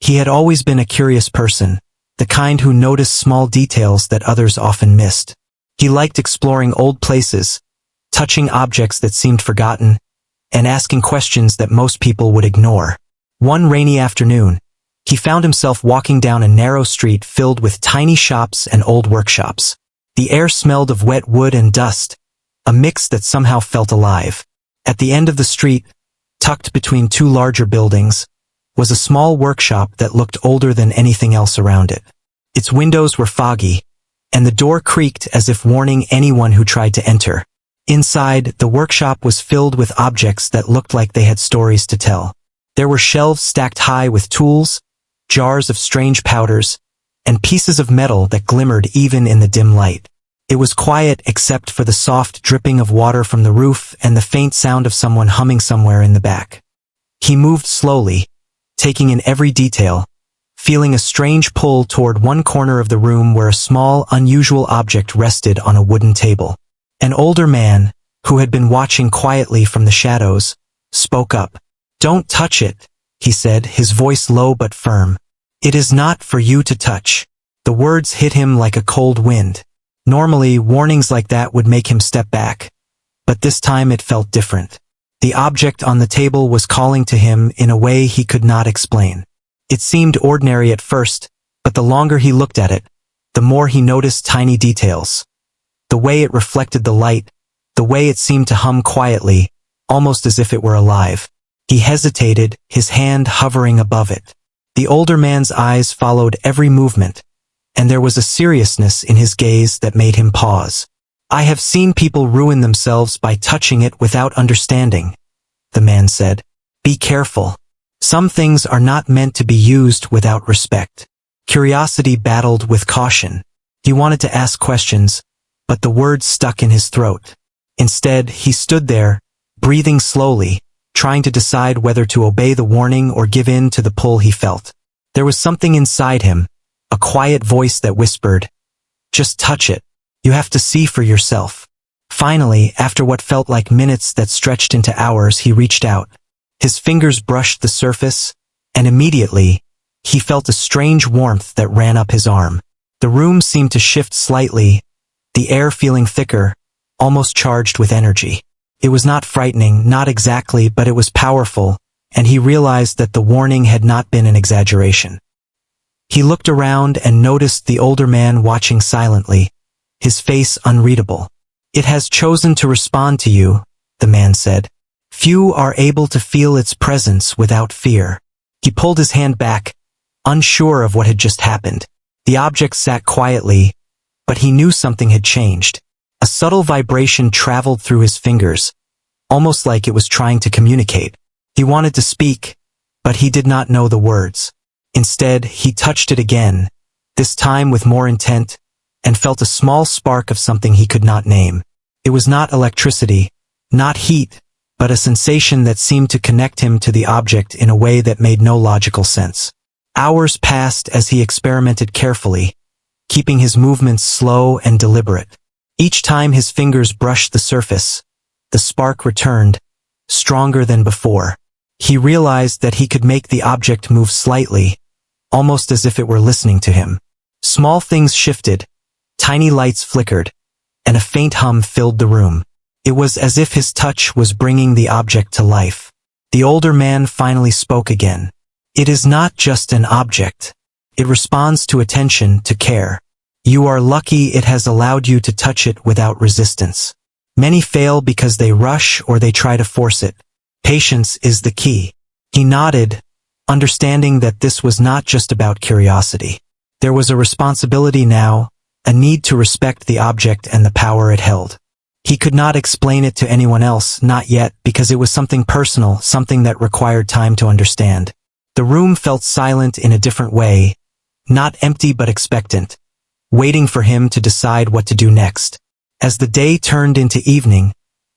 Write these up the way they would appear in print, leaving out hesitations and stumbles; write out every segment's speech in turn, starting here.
He had always been a curious person, the kind who noticed small details that others often missed. He liked exploring old places, touching objects that seemed forgotten, and asking questions that most people would ignore. One rainy afternoon, he found himself walking down a narrow street filled with tiny shops and old workshops. The air smelled of wet wood and dust, a mix that somehow felt alive. At the end of the street, tucked between two larger buildings, was a small workshop that looked older than anything else around it. Its windows were foggy, and the door creaked as if warning anyone who tried to enter. Inside, the workshop was filled with objects that looked like they had stories to tell. There were shelves stacked high with tools, jars of strange powders, and pieces of metal that glimmered even in the dim light. It was quiet except for the soft dripping of water from the roof and the faint sound of someone humming somewhere in the back. He moved slowly, taking in every detail, feeling a strange pull toward one corner of the room where a small, unusual object rested on a wooden table. An older man, who had been watching quietly from the shadows, spoke up. "Don't touch it," he said, his voice low but firm. "It is not for you to touch." The words hit him like a cold wind. Normally, warnings like that would make him step back, but this time it felt different. The object on the table was calling to him in a way he could not explain. It seemed ordinary at first, but the longer he looked at it, the more he noticed tiny details. The way it reflected the light, the way it seemed to hum quietly, almost as if it were alive. He hesitated, his hand hovering above it. The older man's eyes followed every movement, and there was a seriousness in his gaze that made him pause. "I have seen people ruin themselves by touching it without understanding," the man said. "Be careful. Some things are not meant to be used without respect." Curiosity battled with caution. He wanted to ask questions, but the words stuck in his throat. Instead, he stood there, breathing slowly, trying to decide whether to obey the warning or give in to the pull he felt. There was something inside him, a quiet voice that whispered, "Just touch it. You have to see for yourself." Finally, after what felt like minutes that stretched into hours, he reached out. His fingers brushed the surface, and immediately, he felt a strange warmth that ran up his arm. The room seemed to shift slightly, the air feeling thicker, almost charged with energy. It was not frightening, not exactly, but it was powerful, and he realized that the warning had not been an exaggeration. He looked around and noticed the older man watching silently, his face unreadable. "It has chosen to respond to you," the man said. "Few are able to feel its presence without fear." He pulled his hand back, unsure of what had just happened. The object sat quietly, but he knew something had changed. A subtle vibration traveled through his fingers, almost like it was trying to communicate. He wanted to speak, but he did not know the words. Instead, he touched it again, this time with more intent, and felt a small spark of something he could not name. It was not electricity, not heat, but a sensation that seemed to connect him to the object in a way that made no logical sense. Hours passed as he experimented carefully, keeping his movements slow and deliberate. Each time his fingers brushed the surface, the spark returned, stronger than before. He realized that he could make the object move slightly, almost as if it were listening to him. Small things shifted, tiny lights flickered, and a faint hum filled the room. It was as if his touch was bringing the object to life. The older man finally spoke again. "It is not just an object. It responds to attention, to care. You are lucky it has allowed you to touch it without resistance. Many fail because they rush or they try to force it. Patience is the key." He nodded, understanding that this was not just about curiosity. There was a responsibility now, a need to respect the object and the power it held. He could not explain it to anyone else, not yet, because it was something personal, something that required time to understand. The room felt silent in a different way, not empty but expectant, waiting for him to decide what to do next. As the day turned into evening,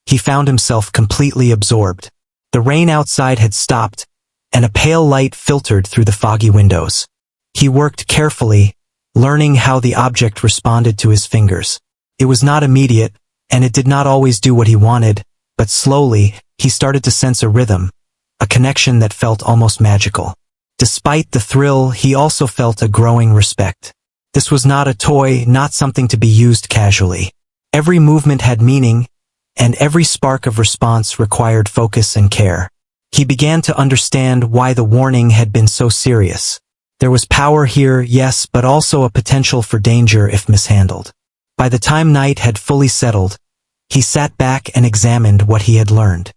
he found himself completely absorbed. The rain outside had stopped, and a pale light filtered through the foggy windows. He worked carefully, learning how the object responded to his fingers. It was not immediate, and it did not always do what he wanted, but slowly, he started to sense a rhythm, a connection that felt almost magical. Despite the thrill, he also felt a growing respect. This was not a toy, not something to be used casually. Every movement had meaning, and every spark of response required focus and care. He began to understand why the warning had been so serious. There was power here, yes, but also a potential for danger if mishandled. By the time night had fully settled, he sat back and examined what he had learned.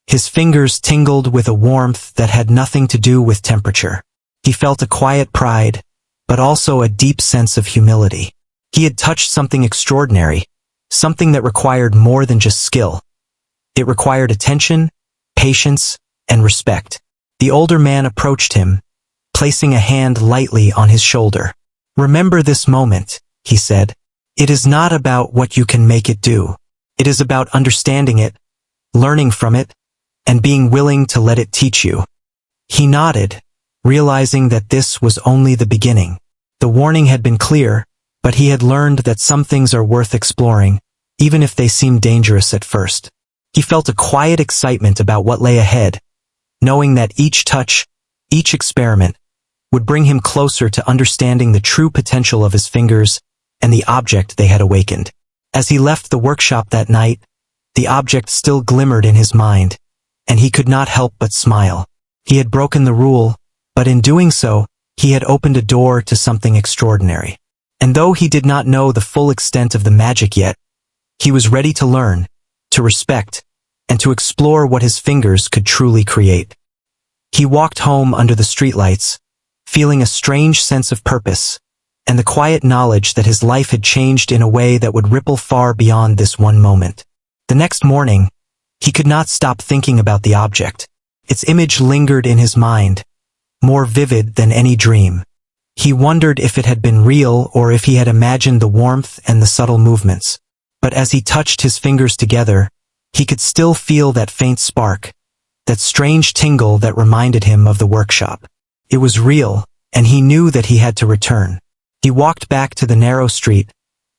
His fingers tingled with a warmth that had nothing to do with temperature. He felt a quiet pride, but also a deep sense of humility. He had touched something extraordinary, something that required more than just skill. It required attention, patience, and respect. The older man approached him, placing a hand lightly on his shoulder. "Remember this moment," he said. "It is not about what you can make it do. It is about understanding it, learning from it, and being willing to let it teach you." He nodded, realizing that this was only the beginning. The warning had been clear, but he had learned that some things are worth exploring, even if they seem dangerous at first. He felt a quiet excitement about what lay ahead, knowing that each touch, each experiment, would bring him closer to understanding the true potential of his fingers and the object they had awakened. As he left the workshop that night, the object still glimmered in his mind, and he could not help but smile. He had broken the rule, but in doing so, he had opened a door to something extraordinary. And though he did not know the full extent of the magic yet, he was ready to learn, to respect, and to explore what his fingers could truly create. He walked home under the streetlights, feeling a strange sense of purpose, and the quiet knowledge that his life had changed in a way that would ripple far beyond this one moment. The next morning, he could not stop thinking about the object. Its image lingered in his mind, more vivid than any dream. He wondered if it had been real or if he had imagined the warmth and the subtle movements. But as he touched his fingers together, he could still feel that faint spark, that strange tingle that reminded him of the workshop. It was real, and he knew that he had to return. He walked back to the narrow street,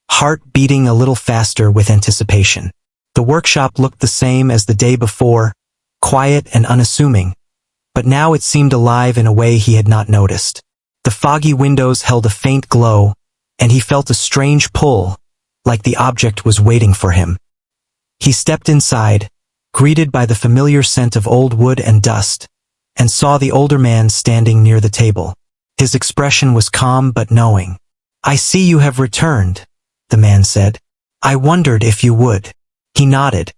heart beating a little faster with anticipation. The workshop looked the same as the day before, quiet and unassuming, but now it seemed alive in a way he had not noticed. The foggy windows held a faint glow, and he felt a strange pull, like the object was waiting for him. He stepped inside, greeted by the familiar scent of old wood and dust, and saw the older man standing near the table. His expression was calm but knowing. "I see you have returned," the man said. "I wondered if you would." He nodded,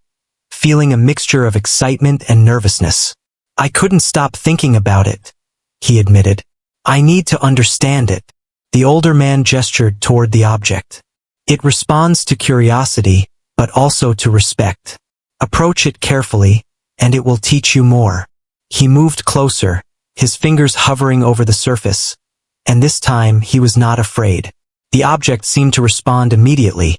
feeling a mixture of excitement and nervousness. "I couldn't stop thinking about it," he admitted. "I need to understand it." The older man gestured toward the object. "It responds to curiosity, but also to respect. Approach it carefully, and it will teach you more." He moved closer, his fingers hovering over the surface, and this time he was not afraid. The object seemed to respond immediately,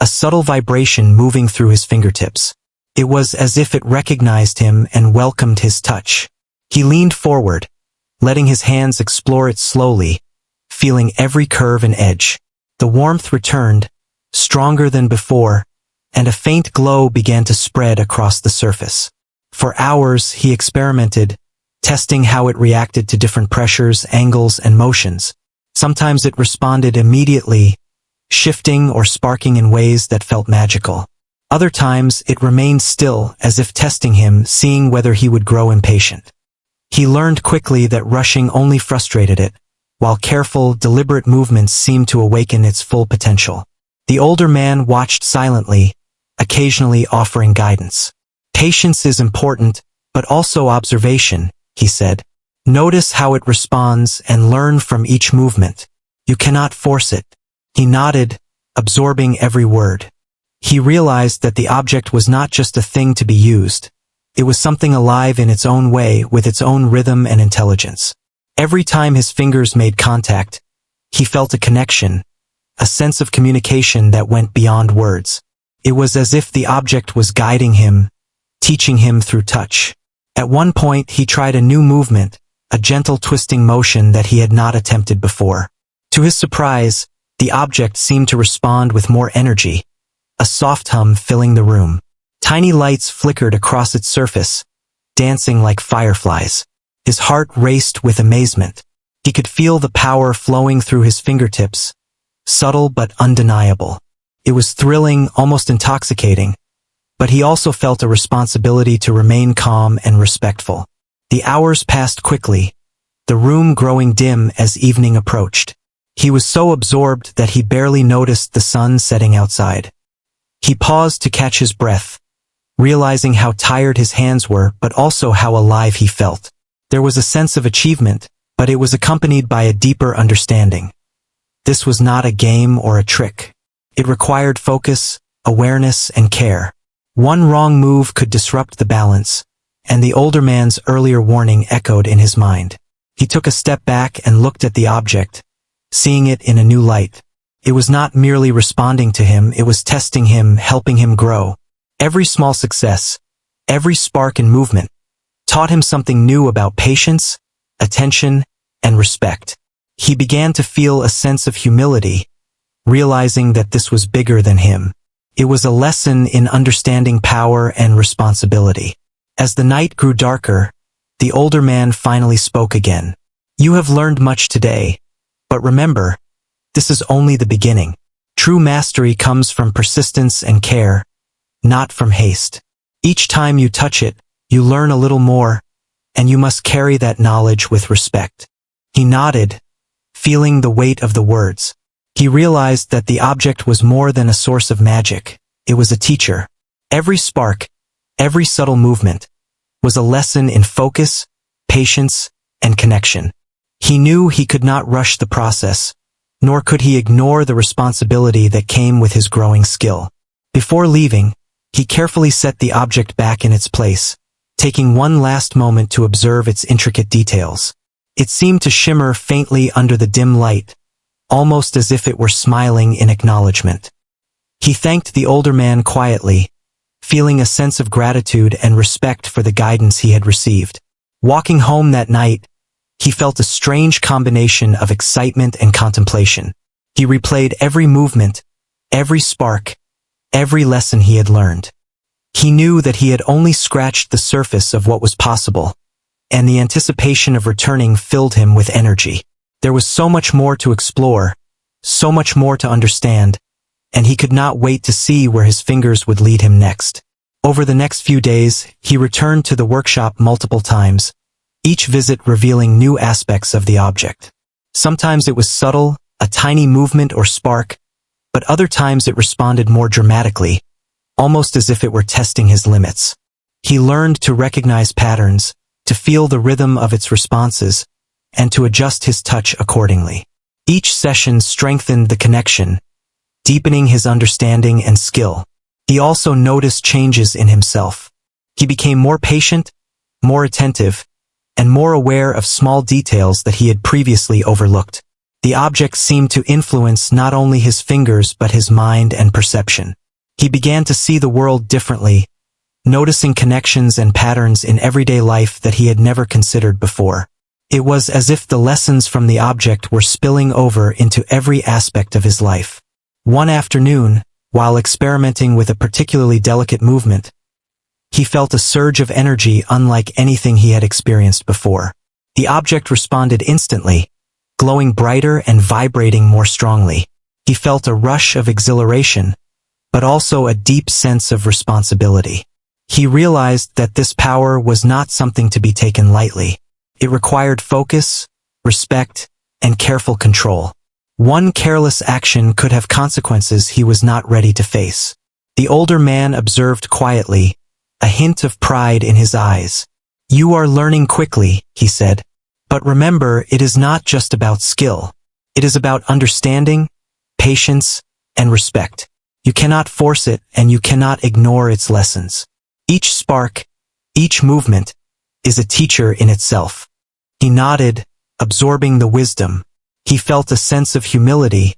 a subtle vibration moving through his fingertips. It was as if it recognized him and welcomed his touch. He leaned forward, letting his hands explore it slowly, feeling every curve and edge. The warmth returned, stronger than before, and a faint glow began to spread across the surface. For hours he experimented, testing how it reacted to different pressures, angles, and motions. Sometimes it responded immediately, shifting or sparking in ways that felt magical. Other times it remained still, as if testing him, seeing whether he would grow impatient. He learned quickly that rushing only frustrated it, while careful, deliberate movements seemed to awaken its full potential. The older man watched silently, occasionally offering guidance. "Patience is important, but also observation," he said. "Notice how it responds and learn from each movement. You cannot force it." He nodded, absorbing every word. He realized that the object was not just a thing to be used. It was something alive in its own way, with its own rhythm and intelligence. Every time his fingers made contact, he felt a connection, a sense of communication that went beyond words. It was as if the object was guiding him, teaching him through touch. At one point he tried a new movement, a gentle twisting motion that he had not attempted before. To his surprise, the object seemed to respond with more energy, a soft hum filling the room. Tiny lights flickered across its surface, dancing like fireflies. His heart raced with amazement. He could feel the power flowing through his fingertips, subtle but undeniable. It was thrilling, almost intoxicating, but he also felt a responsibility to remain calm and respectful. The hours passed quickly, the room growing dim as evening approached. He was so absorbed that he barely noticed the sun setting outside. He paused to catch his breath, realizing how tired his hands were but also how alive he felt. There was a sense of achievement, but it was accompanied by a deeper understanding. This was not a game or a trick. It required focus, awareness, and care. One wrong move could disrupt the balance, and the older man's earlier warning echoed in his mind. He took a step back and looked at the object, seeing it in a new light. It was not merely responding to him, it was testing him, helping him grow. Every small success, every spark in movement, taught him something new about patience, attention, and respect. He began to feel a sense of humility, realizing that this was bigger than him. It was a lesson in understanding power and responsibility. As the night grew darker, the older man finally spoke again. "You have learned much today, but remember, this is only the beginning. True mastery comes from persistence and care, not from haste. Each time you touch it, you learn a little more, and you must carry that knowledge with respect." He nodded, feeling the weight of the words. He realized that the object was more than a source of magic. It was a teacher. Every spark, every subtle movement, was a lesson in focus, patience, and connection. He knew he could not rush the process, nor could he ignore the responsibility that came with his growing skill. Before leaving, he carefully set the object back in its place, taking one last moment to observe its intricate details. It seemed to shimmer faintly under the dim light, almost as if it were smiling in acknowledgement. He thanked the older man quietly, feeling a sense of gratitude and respect for the guidance he had received. Walking home that night, he felt a strange combination of excitement and contemplation. He replayed every movement, every spark, every lesson he had learned. He knew that he had only scratched the surface of what was possible, and the anticipation of returning filled him with energy. There was so much more to explore, so much more to understand, and he could not wait to see where his fingers would lead him next. Over the next few days, he returned to the workshop multiple times, each visit revealing new aspects of the object. Sometimes it was subtle, a tiny movement or spark, but other times it responded more dramatically, almost as if it were testing his limits. He learned to recognize patterns, to feel the rhythm of its responses, and to adjust his touch accordingly. Each session strengthened the connection, deepening his understanding and skill. He also noticed changes in himself. He became more patient, more attentive, and more aware of small details that he had previously overlooked. The object seemed to influence not only his fingers but his mind and perception. He began to see the world differently, noticing connections and patterns in everyday life that he had never considered before. It was as if the lessons from the object were spilling over into every aspect of his life. One afternoon, while experimenting with a particularly delicate movement, he felt a surge of energy unlike anything he had experienced before. The object responded instantly, glowing brighter and vibrating more strongly. He felt a rush of exhilaration, but also a deep sense of responsibility. He realized that this power was not something to be taken lightly. It required focus, respect, and careful control. One careless action could have consequences he was not ready to face. The older man observed quietly, a hint of pride in his eyes. "You are learning quickly," he said. "But remember, it is not just about skill. It is about understanding, patience, and respect. You cannot force it, and you cannot ignore its lessons. Each spark, each movement, is a teacher in itself." He nodded, absorbing the wisdom. He felt a sense of humility,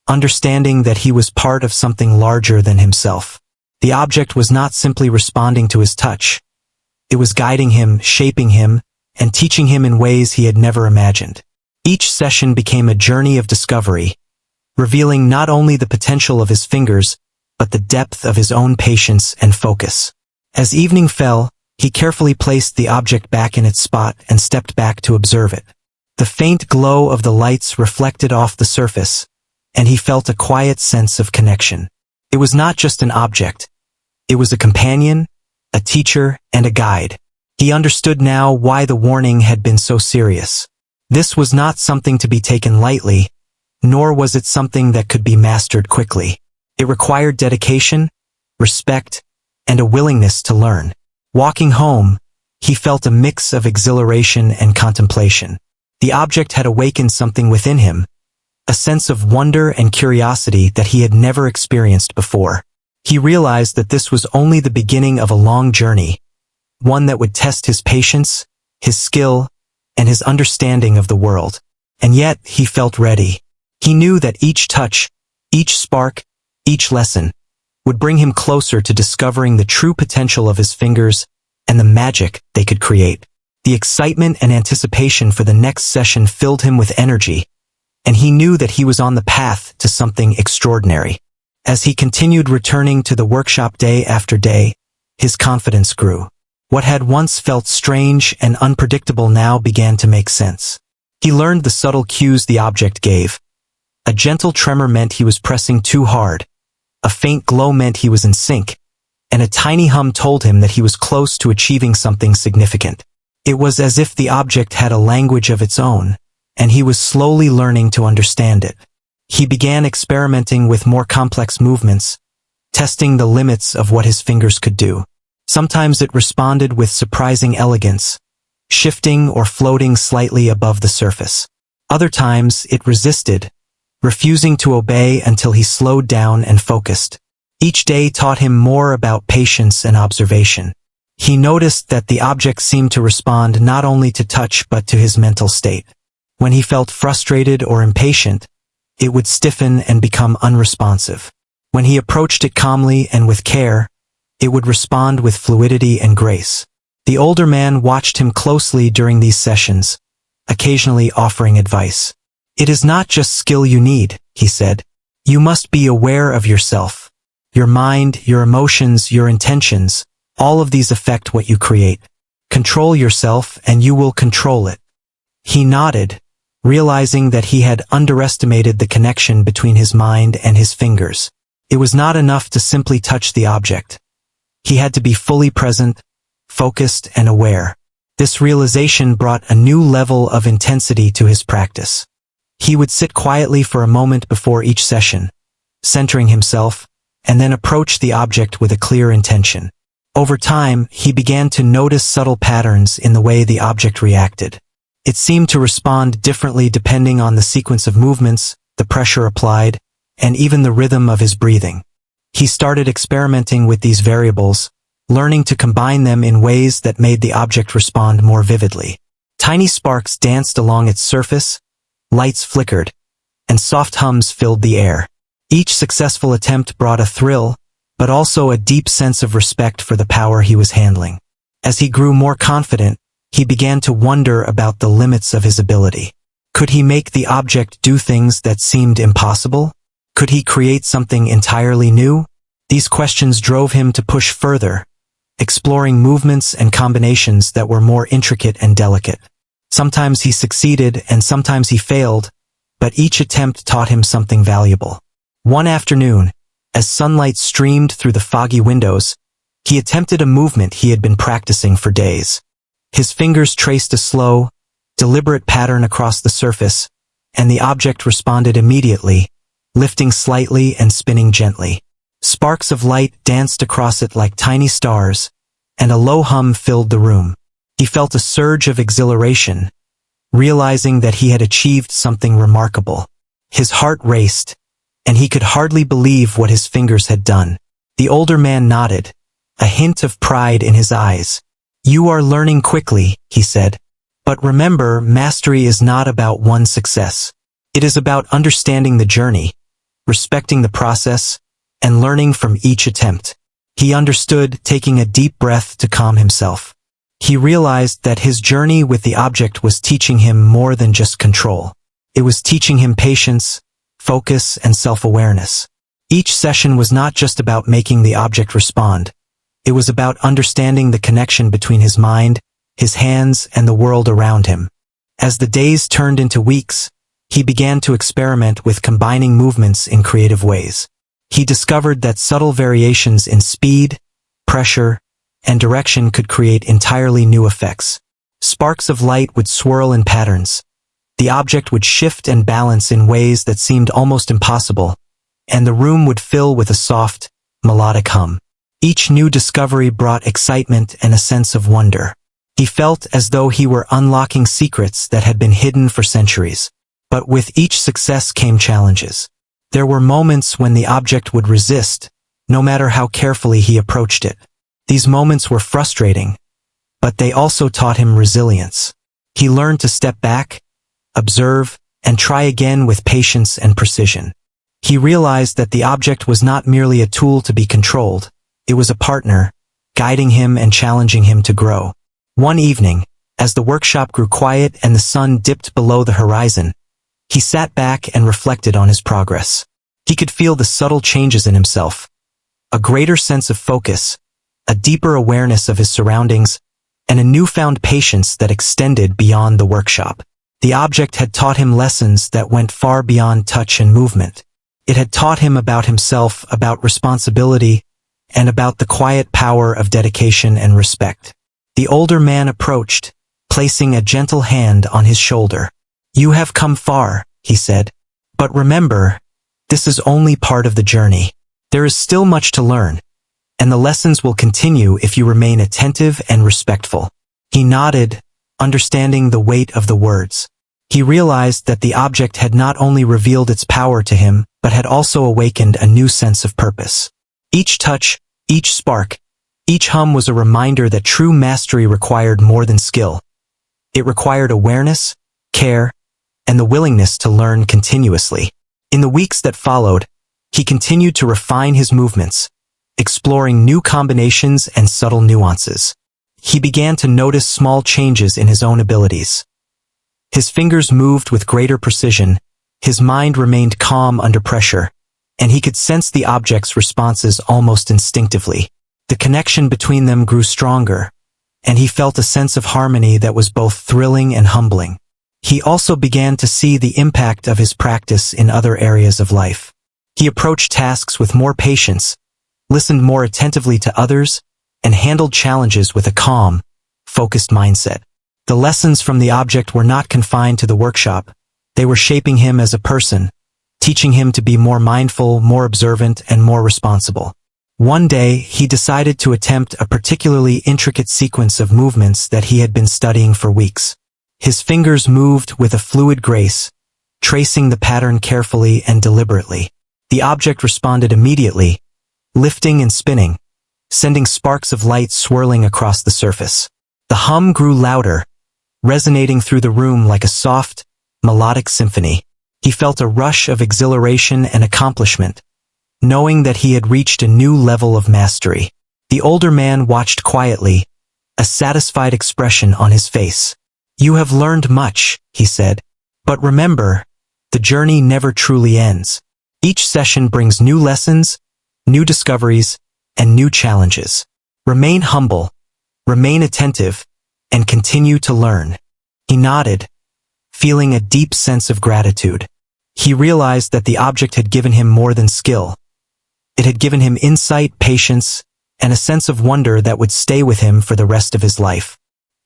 understanding that he was part of something larger than himself. The object was not simply responding to his touch. It was guiding him, shaping him, and teaching him in ways he had never imagined. Each session became a journey of discovery, revealing not only the potential of his fingers, but the depth of his own patience and focus. As evening fell, He carefully placed the object back in its spot and stepped back to observe it. The faint glow of the lights reflected off the surface, and he felt a quiet sense of connection. It was not just an object. It was a companion, a teacher, and a guide. He understood now why the warning had been so serious. This was not something to be taken lightly, nor was it something that could be mastered quickly. It required dedication, respect, and a willingness to learn. Walking home, he felt a mix of exhilaration and contemplation. The object had awakened something within him, a sense of wonder and curiosity that he had never experienced before. He realized that this was only the beginning of a long journey, one that would test his patience, his skill, and his understanding of the world. And yet, he felt ready. He knew that each touch, each spark, each lesson would bring him closer to discovering the true potential of his fingers and the magic they could create. The excitement and anticipation for the next session filled him with energy, and he knew that he was on the path to something extraordinary. As he continued returning to the workshop day after day, his confidence grew. What had once felt strange and unpredictable now began to make sense. He learned the subtle cues the object gave. A gentle tremor meant he was pressing too hard. A faint glow meant he was in sync, and a tiny hum told him that he was close to achieving something significant. It was as if the object had a language of its own, and he was slowly learning to understand it. He began experimenting with more complex movements, testing the limits of what his fingers could do. Sometimes it responded with surprising elegance, shifting or floating slightly above the surface. Other times it resisted, refusing to obey until he slowed down and focused. Each day taught him more about patience and observation. He noticed that the object seemed to respond not only to touch but to his mental state. When he felt frustrated or impatient, it would stiffen and become unresponsive. When he approached it calmly and with care, it would respond with fluidity and grace. The older man watched him closely during these sessions, occasionally offering advice. "It is not just skill you need," he said. "You must be aware of yourself. Your mind, your emotions, your intentions, all of these affect what you create. Control yourself and you will control it." He nodded, realizing that he had underestimated the connection between his mind and his fingers. It was not enough to simply touch the object. He had to be fully present, focused, and aware. This realization brought a new level of intensity to his practice. He would sit quietly for a moment before each session, centering himself, and then approach the object with a clear intention. Over time, he began to notice subtle patterns in the way the object reacted. It seemed to respond differently depending on the sequence of movements, the pressure applied, and even the rhythm of his breathing. He started experimenting with these variables, learning to combine them in ways that made the object respond more vividly. Tiny sparks danced along its surface, lights flickered, and soft hums filled the air. Each successful attempt brought a thrill, but also a deep sense of respect for the power he was handling. As he grew more confident, he began to wonder about the limits of his ability. Could he make the object do things that seemed impossible? Could he create something entirely new? These questions drove him to push further, exploring movements and combinations that were more intricate and delicate. Sometimes he succeeded and sometimes he failed, but each attempt taught him something valuable. One afternoon, as sunlight streamed through the foggy windows, he attempted a movement he had been practicing for days. His fingers traced a slow, deliberate pattern across the surface, and the object responded immediately, lifting slightly and spinning gently. Sparks of light danced across it like tiny stars, and a low hum filled the room. He felt a surge of exhilaration, realizing that he had achieved something remarkable. His heart raced, and he could hardly believe what his fingers had done. The older man nodded, a hint of pride in his eyes. "You are learning quickly," he said. "But remember, mastery is not about one success. It is about understanding the journey, respecting the process, and learning from each attempt." He understood, taking a deep breath to calm himself. He realized that his journey with the object was teaching him more than just control. It was teaching him patience, focus, and self-awareness. Each session was not just about making the object respond. It was about understanding the connection between his mind, his hands, and the world around him. As the days turned into weeks, he began to experiment with combining movements in creative ways. He discovered that subtle variations in speed, pressure, and direction could create entirely new effects. Sparks of light would swirl in patterns. The object would shift and balance in ways that seemed almost impossible, and the room would fill with a soft, melodic hum. Each new discovery brought excitement and a sense of wonder. He felt as though he were unlocking secrets that had been hidden for centuries. But with each success came challenges. There were moments when the object would resist, no matter how carefully he approached it. These moments were frustrating, but they also taught him resilience. He learned to step back, observe, and try again with patience and precision. He realized that the object was not merely a tool to be controlled, it was a partner, guiding him and challenging him to grow. One evening, as the workshop grew quiet and the sun dipped below the horizon, he sat back and reflected on his progress. He could feel the subtle changes in himself, a greater sense of focus, a deeper awareness of his surroundings, and a newfound patience that extended beyond the workshop. The object had taught him lessons that went far beyond touch and movement. It had taught him about himself, about responsibility, and about the quiet power of dedication and respect. The older man approached, placing a gentle hand on his shoulder. "You have come far," he said. "But remember, this is only part of the journey. There is still much to learn, and the lessons will continue if you remain attentive and respectful." He nodded, understanding the weight of the words. He realized that the object had not only revealed its power to him, but had also awakened a new sense of purpose. Each touch, each spark, each hum was a reminder that true mastery required more than skill. It required awareness, care, and the willingness to learn continuously. In the weeks that followed, he continued to refine his movements, exploring new combinations and subtle nuances. He began to notice small changes in his own abilities. His fingers moved with greater precision, his mind remained calm under pressure, and he could sense the object's responses almost instinctively. The connection between them grew stronger, and he felt a sense of harmony that was both thrilling and humbling. He also began to see the impact of his practice in other areas of life. He approached tasks with more patience, listened more attentively to others, and handled challenges with a calm, focused mindset. The lessons from the object were not confined to the workshop. They were shaping him as a person, teaching him to be more mindful, more observant, and more responsible. One day, he decided to attempt a particularly intricate sequence of movements that he had been studying for weeks. His fingers moved with a fluid grace, tracing the pattern carefully and deliberately. The object responded immediately, lifting and spinning, sending sparks of light swirling across the surface. The hum grew louder, resonating through the room like a soft, melodic symphony. He felt a rush of exhilaration and accomplishment, knowing that he had reached a new level of mastery. The older man watched quietly, a satisfied expression on his face. "You have learned much," he said. "But remember, the journey never truly ends. Each session brings new lessons, new discoveries, and new challenges. Remain humble, remain attentive, and continue to learn." He nodded, feeling a deep sense of gratitude. He realized that the object had given him more than skill. It had given him insight, patience, and a sense of wonder that would stay with him for the rest of his life.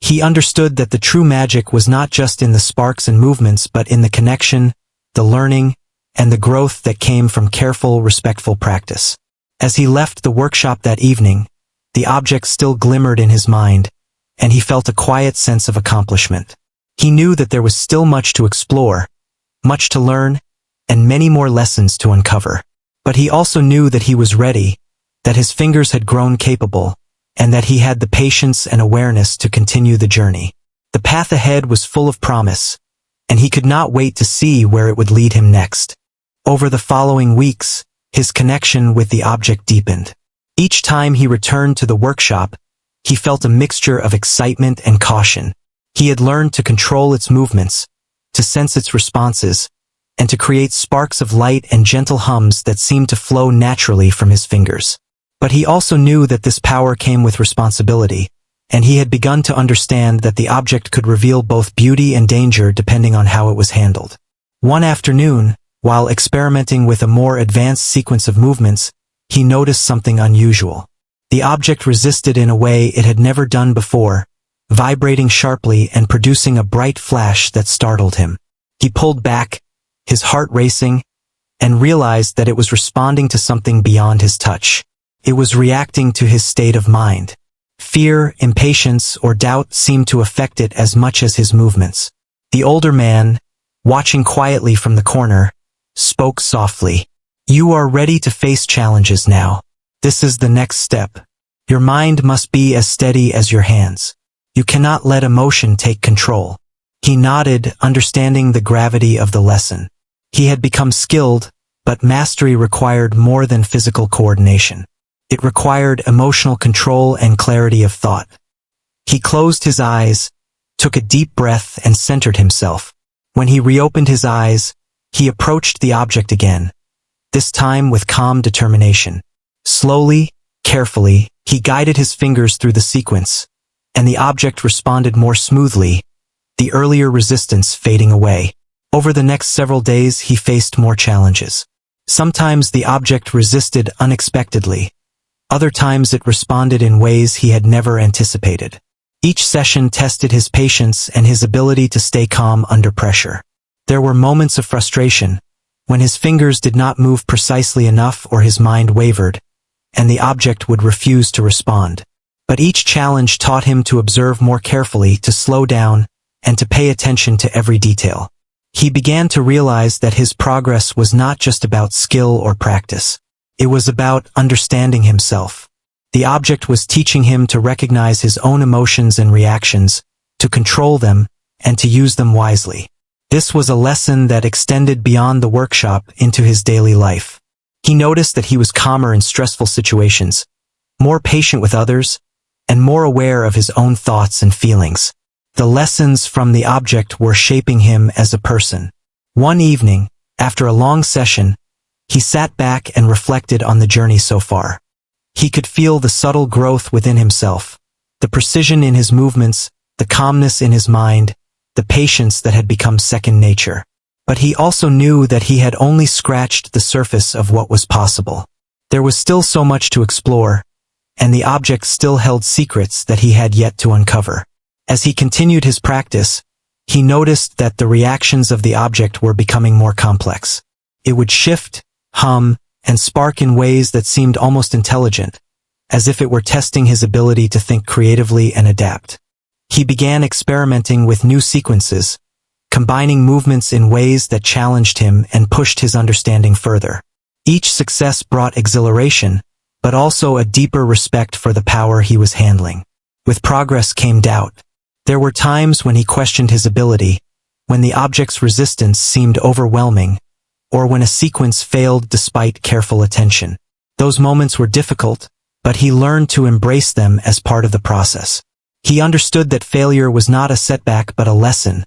He understood that the true magic was not just in the sparks and movements, but in the connection, the learning, and the growth that came from careful, respectful practice. As he left the workshop that evening, the object still glimmered in his mind, and he felt a quiet sense of accomplishment. He knew that there was still much to explore, much to learn, and many more lessons to uncover. But he also knew that he was ready, that his fingers had grown capable, and that he had the patience and awareness to continue the journey. The path ahead was full of promise, and he could not wait to see where it would lead him next. Over the following weeks, his connection with the object deepened. Each time he returned to the workshop, he felt a mixture of excitement and caution. He had learned to control its movements, to sense its responses, and to create sparks of light and gentle hums that seemed to flow naturally from his fingers. But he also knew that this power came with responsibility, and he had begun to understand that the object could reveal both beauty and danger depending on how it was handled. One afternoon, while experimenting with a more advanced sequence of movements, he noticed something unusual. The object resisted in a way it had never done before, vibrating sharply and producing a bright flash that startled him. He pulled back, his heart racing, and realized that it was responding to something beyond his touch. It was reacting to his state of mind. Fear, impatience, or doubt seemed to affect it as much as his movements. The older man, watching quietly from the corner, spoke softly. "You are ready to face challenges now. This is the next step. Your mind must be as steady as your hands. You cannot let emotion take control." He nodded, understanding the gravity of the lesson. He had become skilled, but mastery required more than physical coordination. It required emotional control and clarity of thought. He closed his eyes, took a deep breath, and centered himself. When he reopened his eyes, he approached the object again, this time with calm determination. Slowly, carefully, he guided his fingers through the sequence, and the object responded more smoothly, the earlier resistance fading away. Over the next several days, he faced more challenges. Sometimes the object resisted unexpectedly. Other times it responded in ways he had never anticipated. Each session tested his patience and his ability to stay calm under pressure. There were moments of frustration, when his fingers did not move precisely enough or his mind wavered, and the object would refuse to respond. But each challenge taught him to observe more carefully, to slow down, and to pay attention to every detail. He began to realize that his progress was not just about skill or practice. It was about understanding himself. The object was teaching him to recognize his own emotions and reactions, to control them, and to use them wisely. This was a lesson that extended beyond the workshop into his daily life. He noticed that he was calmer in stressful situations, more patient with others, and more aware of his own thoughts and feelings. The lessons from the object were shaping him as a person. One evening, after a long session, he sat back and reflected on the journey so far. He could feel the subtle growth within himself, the precision in his movements, the calmness in his mind, the patience that had become second nature. But he also knew that he had only scratched the surface of what was possible. There was still so much to explore, and the object still held secrets that he had yet to uncover. As he continued his practice, he noticed that the reactions of the object were becoming more complex. It would shift, hum, and spark in ways that seemed almost intelligent, as if it were testing his ability to think creatively and adapt. He began experimenting with new sequences, combining movements in ways that challenged him and pushed his understanding further. Each success brought exhilaration, but also a deeper respect for the power he was handling. With progress came doubt. There were times when he questioned his ability, when the object's resistance seemed overwhelming, or when a sequence failed despite careful attention. Those moments were difficult, but he learned to embrace them as part of the process. He understood that failure was not a setback but a lesson,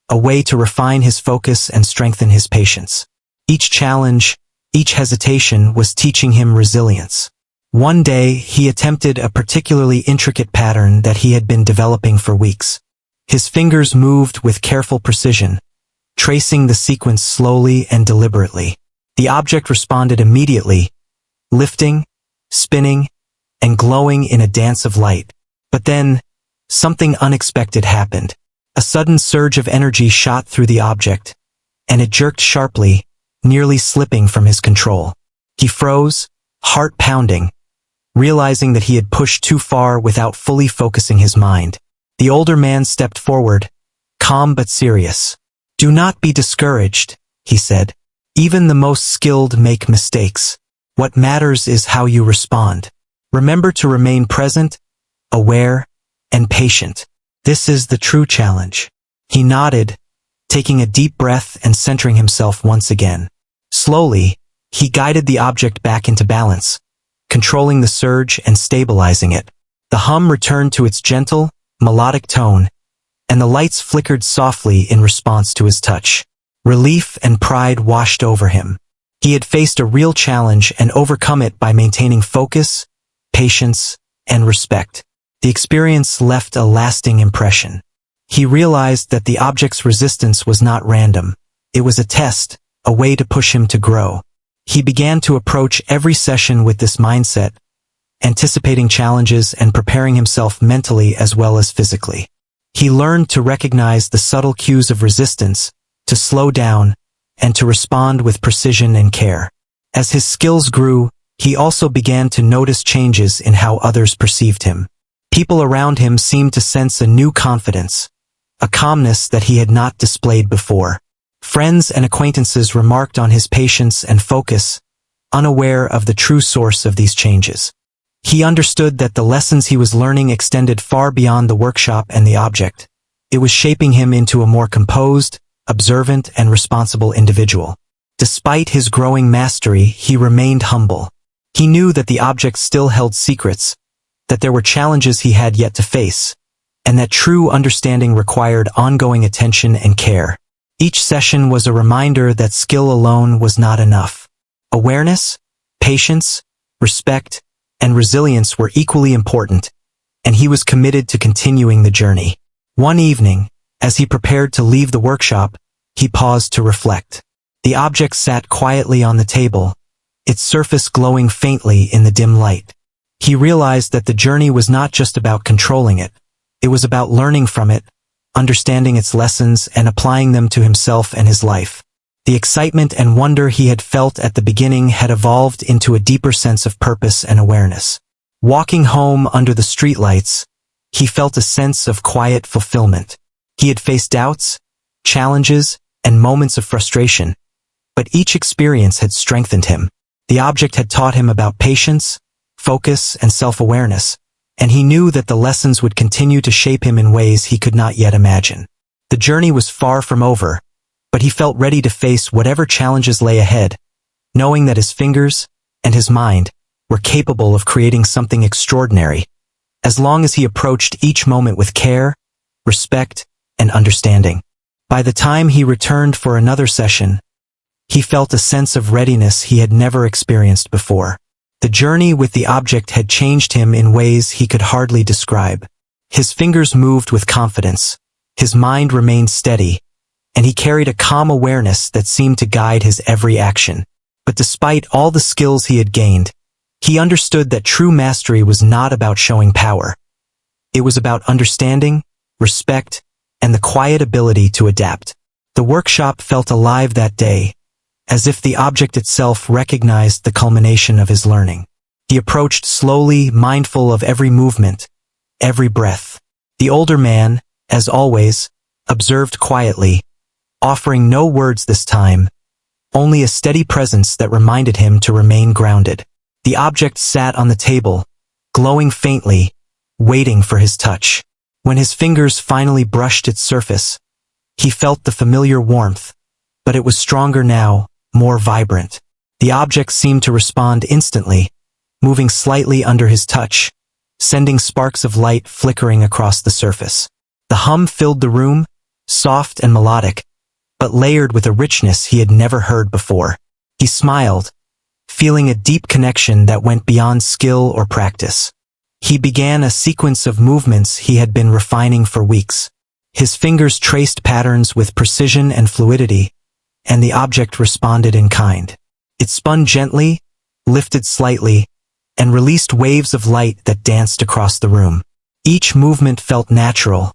a way to refine his focus and strengthen his patience. Each challenge, each hesitation was teaching him resilience. One day, he attempted a particularly intricate pattern that he had been developing for weeks. His fingers moved with careful precision, tracing the sequence slowly and deliberately. The object responded immediately, lifting, spinning, and glowing in a dance of light. But then, something unexpected happened. A sudden surge of energy shot through the object, and it jerked sharply, nearly slipping from his control. He froze, heart pounding, realizing that he had pushed too far without fully focusing his mind. The older man stepped forward, calm but serious. "Do not be discouraged," he said. "Even the most skilled make mistakes. What matters is how you respond. Remember to remain present, aware, and patient. This is the true challenge." He nodded, taking a deep breath and centering himself once again. Slowly, he guided the object back into balance, controlling the surge and stabilizing it. The hum returned to its gentle, melodic tone, and the lights flickered softly in response to his touch. Relief and pride washed over him. He had faced a real challenge and overcome it by maintaining focus, patience, and respect. The experience left a lasting impression. He realized that the object's resistance was not random. It was a test, a way to push him to grow. He began to approach every session with this mindset, anticipating challenges and preparing himself mentally as well as physically. He learned to recognize the subtle cues of resistance, to slow down, and to respond with precision and care. As his skills grew, he also began to notice changes in how others perceived him. People around him seemed to sense a new confidence, a calmness that he had not displayed before. Friends and acquaintances remarked on his patience and focus, unaware of the true source of these changes. He understood that the lessons he was learning extended far beyond the workshop and the object. It was shaping him into a more composed, observant, and responsible individual. Despite his growing mastery, he remained humble. He knew that the object still held secrets, that there were challenges he had yet to face, and that true understanding required ongoing attention and care. Each session was a reminder that skill alone was not enough. Awareness, patience, respect, and resilience were equally important, and he was committed to continuing the journey. One evening, as he prepared to leave the workshop, he paused to reflect. The object sat quietly on the table, its surface glowing faintly in the dim light. He realized that the journey was not just about controlling it. It was about learning from it, understanding its lessons, and applying them to himself and his life. The excitement and wonder he had felt at the beginning had evolved into a deeper sense of purpose and awareness. Walking home under the streetlights, he felt a sense of quiet fulfillment. He had faced doubts, challenges, and moments of frustration, but each experience had strengthened him. The object had taught him about patience, focus, and self-awareness, and he knew that the lessons would continue to shape him in ways he could not yet imagine. The journey was far from over, but he felt ready to face whatever challenges lay ahead, knowing that his fingers and his mind were capable of creating something extraordinary, as long as he approached each moment with care, respect, and understanding. By the time he returned for another session, he felt a sense of readiness he had never experienced before. The journey with the object had changed him in ways he could hardly describe. His fingers moved with confidence, his mind remained steady, and he carried a calm awareness that seemed to guide his every action. But despite all the skills he had gained, he understood that true mastery was not about showing power. It was about understanding, respect, and the quiet ability to adapt. The workshop felt alive that day, as if the object itself recognized the culmination of his learning. He approached slowly, mindful of every movement, every breath. The older man, as always, observed quietly, offering no words this time, only a steady presence that reminded him to remain grounded. The object sat on the table, glowing faintly, waiting for his touch. When his fingers finally brushed its surface, he felt the familiar warmth, but it was stronger now, more vibrant. The object seemed to respond instantly, moving slightly under his touch, sending sparks of light flickering across the surface. The hum filled the room, soft and melodic, but layered with a richness he had never heard before. He smiled, feeling a deep connection that went beyond skill or practice. He began a sequence of movements he had been refining for weeks. His fingers traced patterns with precision and fluidity, and the object responded in kind. It spun gently, lifted slightly, and released waves of light that danced across the room. Each movement felt natural,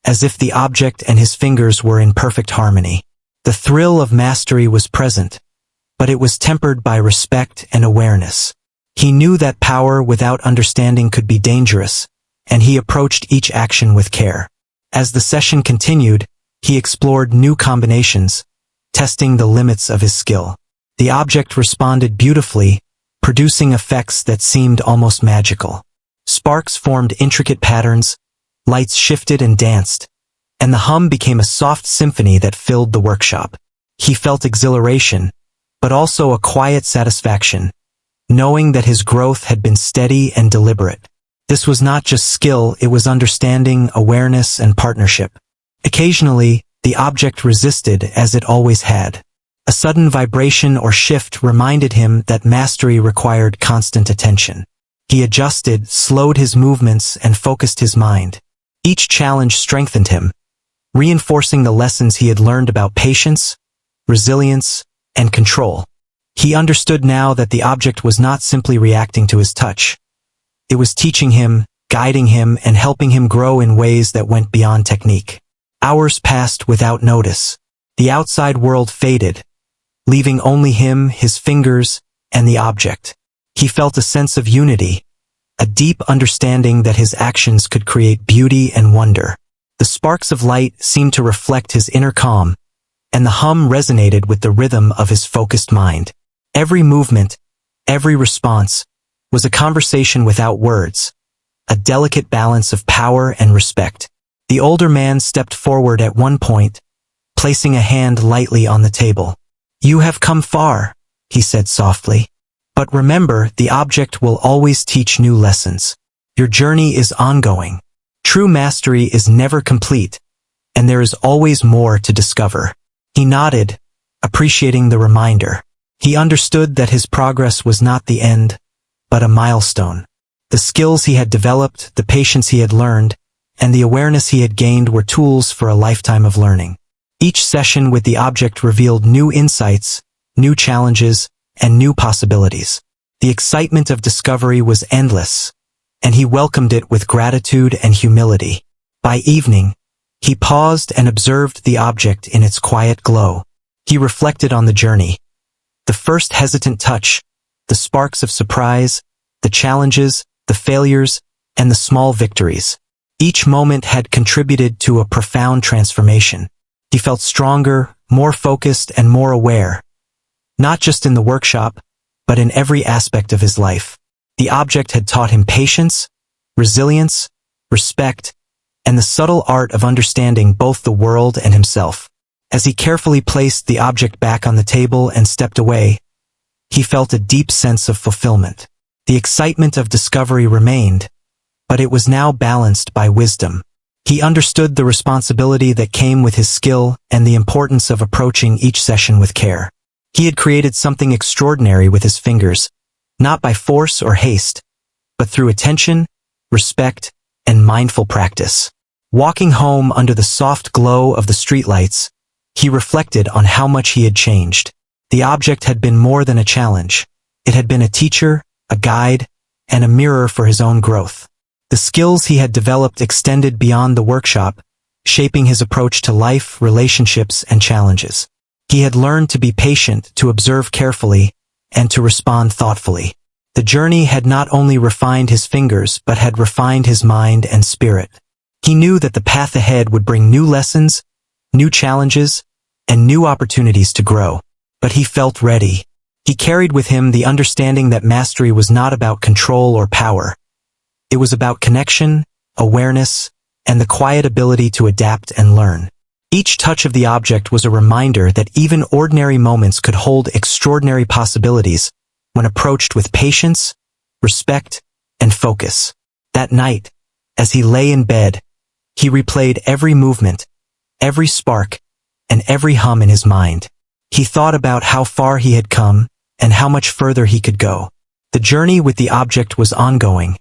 as if the object and his fingers were in perfect harmony. The thrill of mastery was present, but it was tempered by respect and awareness. He knew that power without understanding could be dangerous, and he approached each action with care. As the session continued, he explored new combinations, testing the limits of his skill. The object responded beautifully, producing effects that seemed almost magical. Sparks formed intricate patterns, lights shifted and danced, and the hum became a soft symphony that filled the workshop. He felt exhilaration, but also a quiet satisfaction, knowing that his growth had been steady and deliberate. This was not just skill, it was understanding, awareness, and partnership. Occasionally, the object resisted as it always had. A sudden vibration or shift reminded him that mastery required constant attention. He adjusted, slowed his movements, and focused his mind. Each challenge strengthened him, reinforcing the lessons he had learned about patience, resilience, and control. He understood now that the object was not simply reacting to his touch. It was teaching him, guiding him, and helping him grow in ways that went beyond technique. Hours passed without notice. The outside world faded, leaving only him, his fingers, and the object. He felt a sense of unity, a deep understanding that his actions could create beauty and wonder. The sparks of light seemed to reflect his inner calm, and the hum resonated with the rhythm of his focused mind. Every movement, every response, was a conversation without words, a delicate balance of power and respect. The older man stepped forward at one point, placing a hand lightly on the table. "You have come far," he said softly. "But remember, the object will always teach new lessons. Your journey is ongoing. True mastery is never complete, and there is always more to discover." He nodded, appreciating the reminder. He understood that his progress was not the end, but a milestone. The skills he had developed, the patience he had learned, and the awareness he had gained were tools for a lifetime of learning. Each session with the object revealed new insights, new challenges, and new possibilities. The excitement of discovery was endless, and he welcomed it with gratitude and humility. By evening, he paused and observed the object in its quiet glow. He reflected on the journey. The first hesitant touch, the sparks of surprise, the challenges, the failures, and the small victories. Each moment had contributed to a profound transformation. He felt stronger, more focused, and more aware, not just in the workshop, but in every aspect of his life. The object had taught him patience, resilience, respect, and the subtle art of understanding both the world and himself. As he carefully placed the object back on the table and stepped away, he felt a deep sense of fulfillment. The excitement of discovery remained, but it was now balanced by wisdom. He understood the responsibility that came with his skill and the importance of approaching each session with care. He had created something extraordinary with his fingers, not by force or haste, but through attention, respect, and mindful practice. Walking home under the soft glow of the streetlights, he reflected on how much he had changed. The object had been more than a challenge. It had been a teacher, a guide, and a mirror for his own growth. The skills he had developed extended beyond the workshop, shaping his approach to life, relationships, and challenges. He had learned to be patient, to observe carefully, and to respond thoughtfully. The journey had not only refined his fingers, but had refined his mind and spirit. He knew that the path ahead would bring new lessons, new challenges, and new opportunities to grow. But he felt ready. He carried with him the understanding that mastery was not about control or power. It was about connection, awareness, and the quiet ability to adapt and learn. Each touch of the object was a reminder that even ordinary moments could hold extraordinary possibilities when approached with patience, respect, and focus. That night, as he lay in bed, he replayed every movement, every spark, and every hum in his mind. He thought about how far he had come and how much further he could go. The journey with the object was ongoing,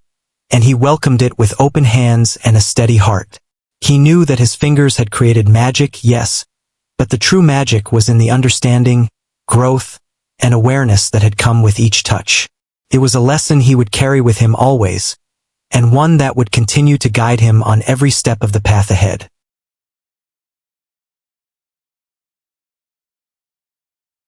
and he welcomed it with open hands and a steady heart. He knew that his fingers had created magic, yes, but the true magic was in the understanding, growth, and awareness that had come with each touch. It was a lesson he would carry with him always, and one that would continue to guide him on every step of the path ahead.